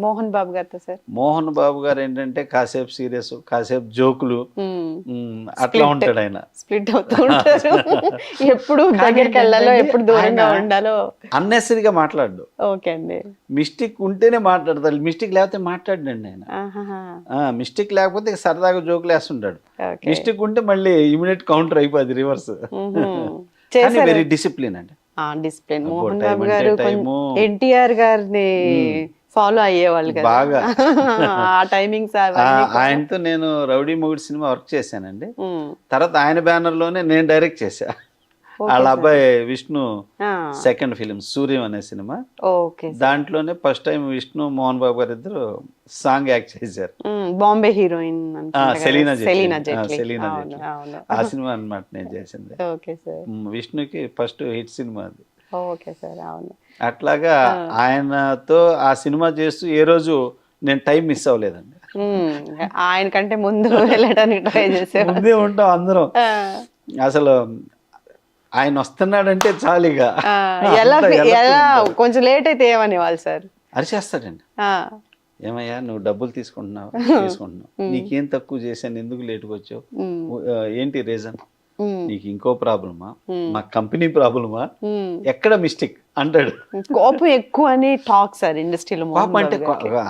మోహన్ బాబు గారితో సార్? మోహన్ బాబు గారు ఏంటంటే కాసేపు సీరియస్, కాసేపు జోకులు, అట్లా ఉంటాడు ఆయన. స్ప్లిట్ అవుతూ ఉంటారు. ఎప్పుడు దగ్గరికి వెళ్ళాలో, ఎప్పుడు దూరంగా ఉండాలో. అన్నెసరీగా మాట్లాడు. ఓకే అండి. మిస్టేక్ ఉంటేనే మాట్లాడతాడు, మిస్టేక్ లేకపోతే మాట్లాడండి ఆయన. మిస్టేక్ లేకపోతే సరదాగా జోకులు వేస్తుంటాడు. మిస్టేక్ ఉంటే మళ్ళీ ఇమీడియట్ కౌంటర్ అయిపోద్ది, రివర్స్. వెరీ డిసిప్లిన్ అండి. డిసిప్లిన్. మోహన్ బాబు గారు ఎన్టీఆర్ గారిని ఫాలో అయ్యేవాళ్ళు కదా బాగా. ఆ టైమింగ్స్. ఆయనతో నేను రౌడీ మొగుడు సినిమా వర్క్ చేశానండి. తర్వాత ఆయన బ్యానర్ లోనే నేను డైరెక్ట్ చేశా. వాళ్ళ అబ్బాయి విష్ణు సెకండ్ ఫిలిం సూర్యం అనే సినిమా. దాంట్లోనే ఫస్ట్ టైం విష్ణు మోహన్ బాబు గారు ఇద్దరు సాంగ్ యాక్ట్ చేశారు. బాంబే హీరోయిన్ సెలీనా జెట్లీ. ఆ సినిమా అన్నమాట నేను చేసింది. విష్ణుకి ఫస్ట్ హిట్ సినిమా అది. అట్లాగా ఆయనతో ఆ సినిమా చేస్తూ ఏ రోజు నేను టైం మిస్ అవ్వలేదండి. ఆయన కంటే ముందు వెళ్ళడానికి ట్రై చేసే ముందే ఉంటాం అందరం. అసలు ఆయన వస్తున్నాడంటే చాలుగా. ఎలా కొంచెం లేట్ అయితే ఏమని వాళ్ళు సార్ అరిచేస్తాడండి. ఏమయ్యా నువ్వు డబ్బులు తీసుకుంటున్నావు, నీకేం తక్కువ చేశాను, ఎందుకు లేటుగా వచ్చావు, ఏంటి రీజన్, నీకు ఇంకో ప్రాబ్లమా, మా కంపెనీ ప్రాబ్లమా, ఎక్కడ మిస్టేక్ అంటాడు. కోపం ఎక్కువ అని టాక్ సార్ ఇండస్ట్రీలో. కోపం అంటే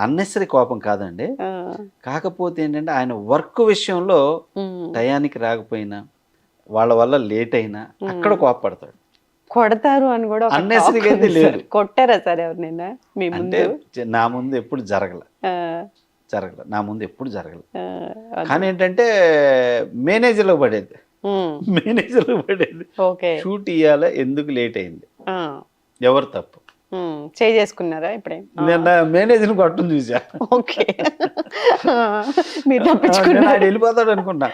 అన్నెసరీ కోపం కాదండి, కాకపోతే ఏంటంటే ఆయన వర్క్ విషయంలో టయానికి రాకపోయినా, వాళ్ళ వల్ల లేట్ అయినా అక్కడ కోపపడతాడు. కొడతారు అని కూడా అన్నెసరీగా అయితే లేదు. కొట్టారా సార్ ఎవరినైనా మీ ముందు? నా ముందు ఎప్పుడు జరగల, నా ముందు ఎప్పుడు జరగల. కానీ ఏంటంటే మేనేజర్లో పడేది, షూట్ ఇయ్యాల, ఎందుకు లేట్ అయింది, ఎవరు తప్పు, చేసుకున్నారా ఇప్పుడే? నేను మేనేజర్ కొట్టం చూసా. ఓకే, మీరు తప్పించుకున్నారు. వెళ్ళిపోతాడు అనుకున్నా.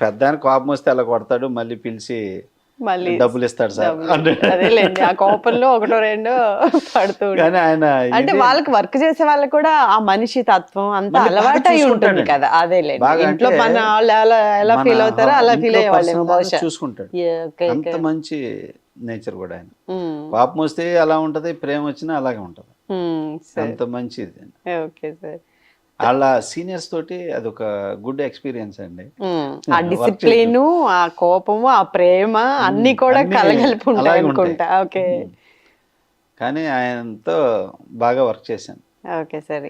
పెద్ద ఆయన కోపం వస్తే అలా కొడతాడు, మళ్ళీ పిలిచి మళ్ళీ డబ్బులు ఇస్తాడు సార్. అదేలేండి, ఆ కోపంలో ఒకటో రెండో పడుతూ. కానీ ఆయన అంటే వాళ్ళకి వర్క్ చేసే వాళ్ళకి కూడా ఆ మనిషి తత్వం అంతా అలవాటు అయి ఉంటుంది కదా. అదేలేండి, ఇంట్లో మన వాళ్ళు ఎలా ఫీల్ అవుతారో అలా ఫీల్ అయ్యేవాళ్ళు బహుశా. చూసుకుంటాడు. అంత మంచి నేచర్ కూడా ఆయన. కోపం వస్తే అలా ఉంటది, ప్రేమ వచ్చినా అలాగే ఉంటది. అంత మంచిది. Okay sir. వాళ్ళ సీనియర్స్ తోటి అదొక గుడ్ ఎక్స్పీరియన్స్ అండి. ఆ డిసిప్లిన్, ఆ కోపము, ఆ ప్రేమ అన్ని కూడా కలగలిపి ఉంటాయి అనుకుంటా. ఓకే, కానీ ఆయనతో బాగా వర్క్ చేశాను. Okay sir.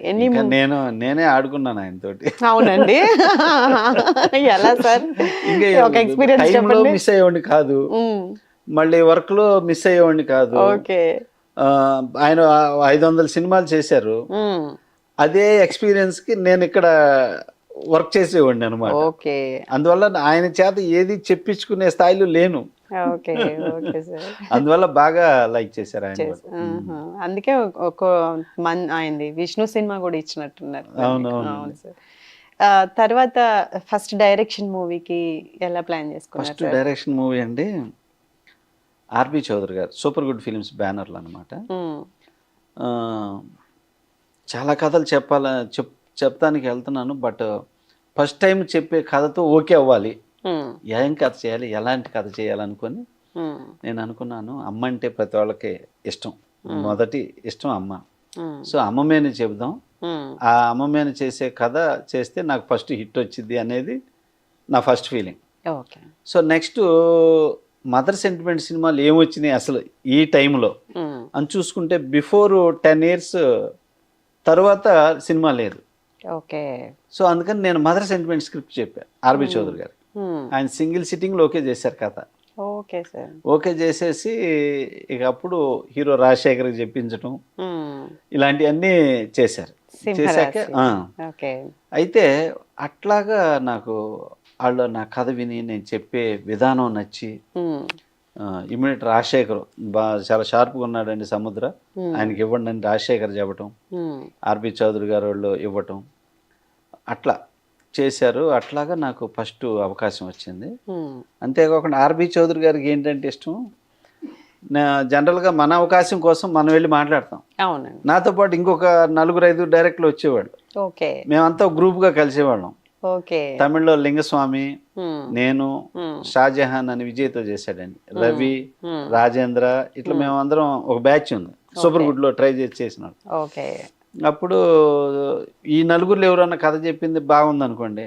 నేనే ఆడుకున్నాను ఆయనతోటి. అవునండి, ఎలా సార్? ఒక ఎక్స్పీరియన్స్ చెప్పండి. మిస్ అయ్యేవాడిని కాదు, మళ్ళీ వర్క్ లో మిస్ అయ్యేవాడిని కాదు. ఓకే, ఆయన 500 సినిమాలు చేశారు. అదే ఎక్స్పీరియన్స్ కి నేను ఇక్కడ వర్క్ చేసేవాడిని అనమాట. అందువల్ల ఆయన చేత ఏది చెప్పించుకునే స్థాయిలో లేను. అందువల్ల బాగా లైక్ చేశారు ఆయన. అందుకే ఒక ఆయనది విష్ణు సినిమా కూడా ఇచ్చినట్టున్నారు. అవునవును సార్. తర్వాత ఫస్ట్ డైరెక్షన్ మూవీకి ఎలా ప్లాన్ చేసుకున్నారు? ఫస్ట్ డైరెక్షన్ మూవీ అండి ఆర్బి చౌదరి గారు సూపర్ గుడ్ ఫిలిమ్స్ బ్యానర్లు అనమాట. చాలా కథలు చెప్తానికి వెళ్తున్నాను, బట్ ఫస్ట్ టైం చెప్పే కథతో ఓకే అవ్వాలి. ఏం కథ చేయాలి, ఎలాంటి కథ చేయాలనుకొని నేను అనుకున్నాను, అమ్మ అంటే ప్రతి వాళ్ళకి ఇష్టం, మొదటి ఇష్టం అమ్మ. సో అమ్మ మీద చెబుదాం, ఆ అమ్మ మీద చేసే కథ చేస్తే నాకు ఫస్ట్ హిట్ వచ్చింది అనేది నా first feeling. So next mother sentiment సినిమాలు ఏమొచ్చినాయి అసలు ఈ టైంలో అని చూసుకుంటే బిఫోర్ 10 years తర్వాత సినిమా లేదు. సో అందుకని నేను మదర్ సెంటిమెంట్ స్క్రిప్ట్ చెప్పాను ఆర్బి చౌదరి గారు. ఆయన సింగిల్ సిట్టింగ్లో ఓకే చేశారు కథ. ఓకే చేసేసి ఇక అప్పుడు హీరో రాజశేఖర్కి చెప్పించడం ఇలాంటివన్నీ చేశారు. చేశాక అయితే అట్లాగా నాకు వాళ్ళు నా కథ విని నేను చెప్పే విధానం నచ్చి ఇమ్మీడియట్ రాజశేఖర్ చాలా షార్ప్గా ఉన్నాడండి సముద్ర, ఆయనకి ఇవ్వండి అని రాజశేఖర్ చెప్పటం, ఆర్బి చౌదరి గారు వాళ్ళు ఇవ్వటం, అట్లా చేశారు. అట్లాగా నాకు ఫస్ట్ అవకాశం వచ్చింది. అంతేకాకుండా ఆర్బి చౌదరి గారికి ఏంటంటే ఇష్టం, జనరల్గా మన అవకాశం కోసం మనం వెళ్ళి మాట్లాడతాం. నాతో పాటు ఇంకొక 4-5 డైరెక్టర్లు వచ్చేవాళ్ళు. మేమంతా గ్రూప్గా కలిసేవాళ్ళం. తమిళ్లో లింగస్వామి, నేను, షాజహాన్ అని విజయ్తో చేశాడండి, రవి, రాజేంద్ర, ఇట్లా మేమందరం ఒక బ్యాచ్ ఉంది సూపర్ గుడ్ లో ట్రై చేసినాడు. అప్పుడు ఈ నలుగురు ఎవరన్నా కథ చెప్పింది బాగుంది అనుకోండి,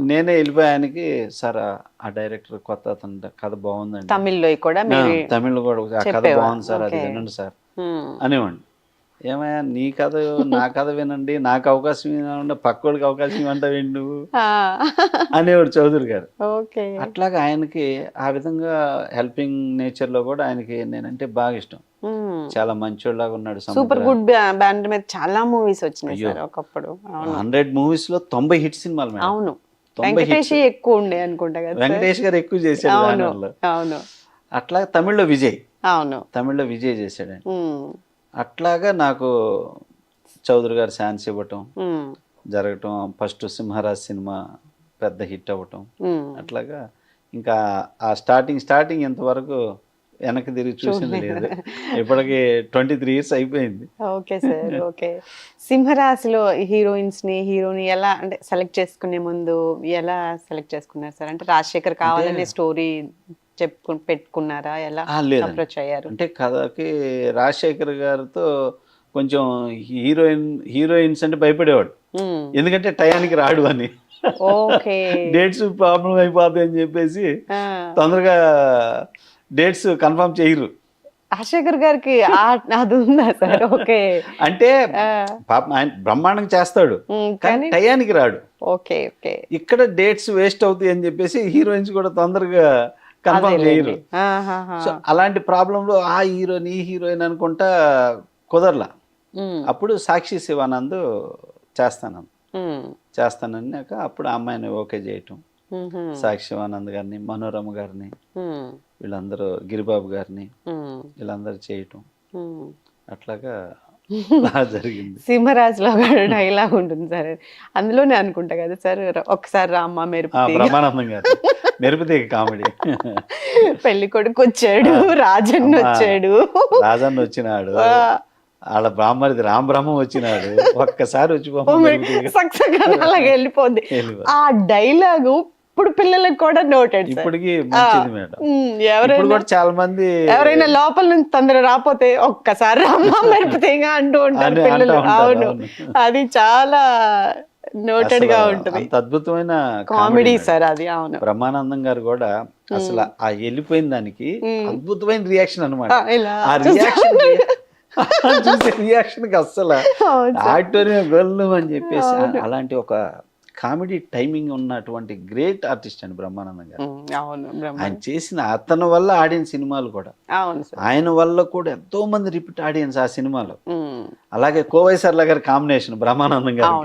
నేనే వెళ్ళిపోయానికి సార్ ఆ డైరెక్టర్ కొత్త అతను కథ బాగుందండి, తమిళ్లో కూడా మీరు తమిళ్లో కూడా ఆ కథ బాగుంది సార్, అది వినండి సార్ అనేవాడిని. ఏమయ్యా నీ కథ నా కథ వినండి, నాకు అవకాశం ఇవ్వండి, పక్కోడికి అవకాశం ఇవ్వంటావేంటి నువ్వు అనేవాడు చౌదరి గారు. అట్లాగా ఆయనకి ఆ విధంగా హెల్పింగ్ నేచర్ లో కూడా ఆయనకి నేనంటే బాగా ఇష్టం. చాలా మంచోళ్ళగా ఉన్నాడు. సూపర్ గుడ్ బ్యాండ్ మీద చాలా మూవీస్ వచ్చినాయి ఒకప్పుడు. 100 మూవీస్ లో 90 హిట్ సినిమాలు. అవును, వెంకటేష్ ఎక్కువ ఉండే అనుకుంటా కదా, వెంకటేష్ గారు ఎక్కువ చేశాడు. అవును, అట్లా తమిళ్లో విజయ్, అవును తమిళ్లో విజయ్ చేశాడు. అట్లాగా నాకు చౌదరి గారు ఛాన్స్ ఇవ్వటం జరగటం, ఫస్ట్ సింహరాజ్ సినిమా పెద్ద హిట్ అవ్వటం, అట్లాగా ఇంకా ఆ స్టార్టింగ్ ఇంతవరకు వెనక్కి తిరిగి చూసింది లేదు. ఇప్పటికి 23 years అయిపోయింది. Okay sir, okay. సింహరాశిలో హీరోని ఎలా అంటే సెలెక్ట్ చేసుకునే ముందు ఎలా సెలెక్ట్ చేసుకున్నారు సార్? అంటే రాజశేఖర్ కావాలనే స్టోరీ పెట్టుకున్నారా, ఎలా అప్రోచ్ అయ్యారు? అంటే కథకి రాజశేఖర్ గారితో కొంచెం హీరోయిన్స్ అంటే భయపడేవాడు, ఎందుకంటే టయానికి రాడు అని, డేట్స్ ప్రాబ్లం అయిపోతాయి అని చెప్పేసి తొందరగా డేట్స్ కన్ఫర్మ్ చేయరు. రాజశేఖర్ గారికి అది ఉందా సార్? ఓకే, అంటే పాపం ఆయన బ్రహ్మాండంగా చేస్తాడు కానీ టయానికి రాడు. ఓకే ఓకే, ఇక్కడ డేట్స్ వేస్ట్ అవుతాయి అని చెప్పేసి హీరోయిన్స్ కూడా తొందరగా కన్ఫర్మ్ చేయరు. సో అలాంటి ప్రాబ్లంలో ఆ హీరోయిన్ ఈ హీరోయిన్ అనుకుంటా కుదరలా. అప్పుడు సాక్షి శివానంద్ చేస్తానన్నాక అప్పుడు ఆ అమ్మాయిని ఓకే చేయటం, సాక్షి శివానంద్ గారిని, మనోరమ గారిని, వీళ్ళందరూ గిరిబాబు గారిని వీళ్ళందరూ చేయటం, అట్లాగా జరిగింది. సింహరాజులో డైలాగ్ ఉంటుంది సార్, అందులోనే అనుకుంటా కదా సార్, ఒకసారి రామ్మ మెరుపు, బ్రహ్మానందం గారు మెరుపుతే కామెడీ. పెళ్లి కొడుకు వచ్చాడు, రాజన్న వచ్చినాడు, వాళ్ళ బ్రాహ్మణి రామబ్రహ్మం వచ్చినాడు, ఒక్కసారి వచ్చి అలాగే వెళ్ళిపోద్ది ఆ డైలాగు. ఇప్పుడు పిల్లలకు కూడా నోటెడ్, ఇప్పటికి మంచిది మేడం. ఎవరైనా చాలా మంది ఎవరైనా లోపల నుంచి తొందర రాపోతే ఒక్కసారి రామ్మ మెరుపుతే అంటూ ఉంటారు పిల్లలు. అవును, అది చాలా నోటెడ్ గా ఉంటుంది. అద్భుతమైన కామెడీ సార్ అది. అవును, బ్రహ్మానందం గారు కూడా అసలు ఆ వెళ్ళిపోయిన దానికి అద్భుతమైన రియాక్షన్ అనమాట. ఆ రియాక్షన్ కి అస్సలు ఆడిటోరియం గొల్లు అని చెప్పేసి అలాంటి ఒక కామెడీ టైమింగ్ ఉన్నటువంటి గ్రేట్ ఆర్టిస్ట్ అండి బ్రహ్మానందం గారు. ఆయన చేసిన అతని వల్ల ఆడిన సినిమాలు కూడా, ఆయన వల్ల కూడా ఎంతో మంది రిపీట్ ఆడియన్స్ ఆ సినిమాలో. అలాగే కోవైసర్ల గారి కాంబినేషన్ బ్రహ్మానందం గారు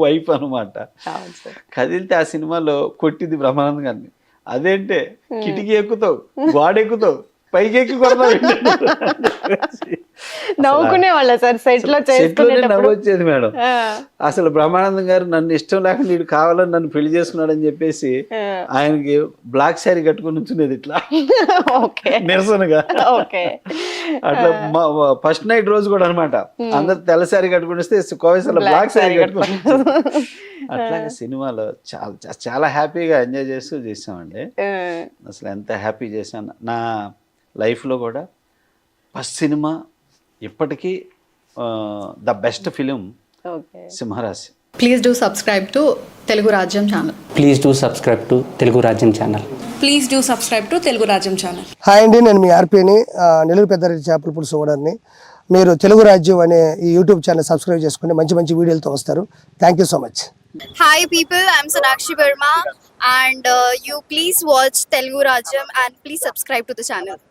వైఫ్ అనమాట, కదిలితే ఆ సినిమాలో కొట్టింది బ్రహ్మానందం గారిని. అదేంటే కిటికీ ఎక్కుతావు, గోడ ఎక్కుతావు, పైకి ఎక్కి కొడతావు, నవ్వుకునే వాళ్ళ సార్ సెట్ లో నవ్వొచ్చేది మేడం. అసలు బ్రహ్మానందం గారు నన్ను ఇష్టం లేకుండా వీడు కావాలని నన్ను పెళ్లి చేసుకున్నాడు అని చెప్పేసి ఆయనకి బ్లాక్ శారీ కట్టుకుని ఉంచునేది ఇట్లా నిరసనగా. అట్లా ఫస్ట్ నైట్ రోజు కూడా అనమాట, అందరు తెల్ల శారీ కట్టుకుని వస్తే కోవేశ్వర బ్లాక్ శారీ కట్టుకుని. అట్లాగే సినిమాలో చాలా చాలా హ్యాపీగా ఎంజాయ్ చేస్తూ చేసామండి. అసలు ఎంత హ్యాపీ చేశాను నా లైఫ్లో కూడా. ఫస్ట్ సినిమా ఇప్పటికీ the best film Simharasi. Please do subscribe to Telugu Rajyam channel. Please do subscribe to Telugu Rajyam channel. Please do subscribe to Telugu Rajyam channel. Hi అండి, నేను మీ ఆర్పీని, నెల్లూరు పెద్దారెడ్డి చేపల పులుసు ఓనర్ని. మీరు తెలుగు రాజ్యం అనే ఈ యూట్యూబ్ ఛానల్ సబ్స్క్రైబ్ చేసుకుని మంచి మంచి వీడియోలతో వస్తారు. Thank you so much. Hi people, I'm Sonakshi Verma and you please watch Telugu Rajyam and please subscribe to the channel.